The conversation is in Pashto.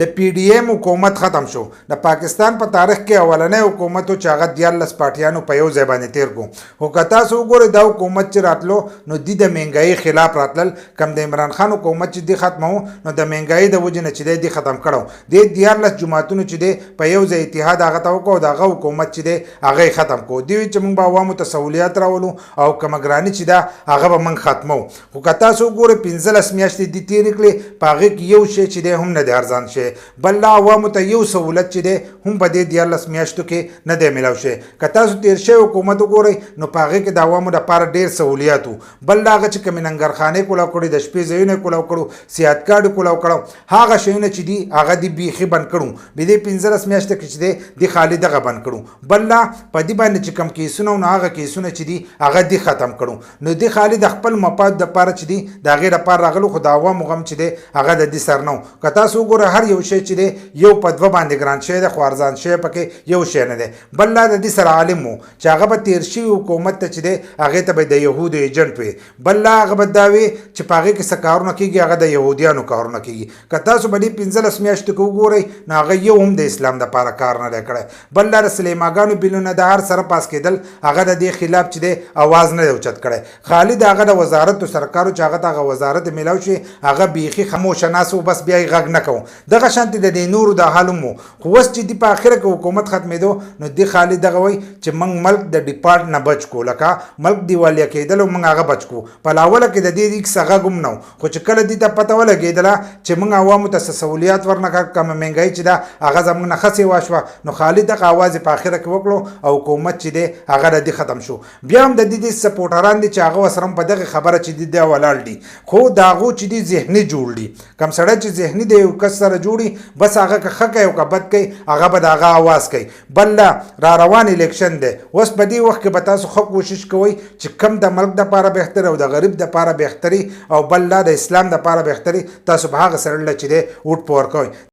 د پی ډی ایم حکومت ختم شو. د پاکستان په تاریخ کې اولنی حکومت چې هغه 14 پارټیانو په یو ځای باندې تیر کو. خو که تاسو وګورئ دا حکومت چې راتلو نو د مهنګایي خلاف راتلل. کم د عمران خان حکومت چې دی ختمو نو د مهنګایي د وجې نه چې دی ختم کړو. د 14 جماعتونو چې دی په یو ځای اتحاد هغه ته وکړو. دغه حکومت چې دی هغه ختم کو. دی چې موږ به عوامو ته سہولیات راولو او کمګرانی چې دا هغه به موږ ختمو. خو که تاسو وګورئ 15 میاشتې د تیر کړې په هغې کې یو شی چې دی هم نه دی ارزان شي. بل لا عوامو ته یو سہولت چې دی هم په دې 14 میاشتو کې نه دی میلاو شي. که تاسو تیر شوی حکومت وګورئ نو په هغې کې د عوامو دپاره ډېر سہولیات وو. بل هغه چې کومې ننګرخانې کولاو کړي، د شپې ځایونه یې کولاو کړو، صحت کارډ یې کولاو کړو، هغه شیونه چې دي هغه دې بیخي بند کړو. بیا دې 15 میاشته کې چې دی د خالي دغه بند کړو. بل لا په دې باندې چې کوم کیسونه نو هغه کیسونه چې دي هغه دې ختم کړو. نو دې خالي د خپل مفاد دپاره چې دي د هغې دپاره راغلو. خو د عوامو غم چې دی هغه د دې سر نه و. که تاسو وګورئ هر یو شی چې دی یو په دوه باندې ګران شوی دی، خو ارزان شوی پکې یو شی نه دی. بل لا د دې سره عالم و چې هغه به تیر شوي حکومت ته چې دی هغې ته به د یهودو ایجنټ وي. بل لا هغه به دا وي چې په هغې کې څه کارونه کېږي هغه د یهودیانو کارونه کېږي. که تاسو به دې 15 میاشتو کې وګورئ نو هغه یو هم د اسلام دپاره کار نه دی کړی. بل لا د سلیماګانو بیلونه د هر سره پاس کېدل هغه د دې خلاف چې دی اواز نه دی اوچت کړی. خالي د هغه د وزارت سرکارو چې هغه ته هغه وزارت میلاو شي هغه بیخي خاموشه ناست و، بس بیا یې غږ نه کوو. دغه شانتې د دې نورو د حال هم و. خو اوس چې دي په اخره کې حکومت ختمېدو نو دې خالي دغه وایي چې موږ ملک د ډیپارټ نه بچ کو، لکه ملک دیوالیه کېدل او موږ هغه بچ کو. په لاوله کې د دې هېڅ غږ هم نه و. خو چې کله دې ته پته ولګېدله چې موږ عوامو ته څه سہولیات ورنکړه، کومه مهنګایي چې ده هغه زموږ نه ښه سیوا شوه، نو خالي دغه اواز یې په اخره کې وکړو او حکومت چې دی هغه د دې ختم شو. بیا هم د دې سپورټران دي چې هغه ورسره هم په دغه خبره چې دي دا ولاړ دي. خو د هغو چې دي ذهني جوړ دي. کوم سړی چې ذهني دی یو کس سره جوړي بس هغه که ښه کوي او که بد کوي هغه به د هغه اواز کوي. بل لا را روان الیکشن دی. اوس په دې وخت کې به تاسو ښه کوشش کوئ چې کم د ملک دپاره بهتر او د غریب دپاره بهتري او بل لا د اسلام دپاره بهتري تاسو به هغه سړي له چې دی ووټ په ورکوئ.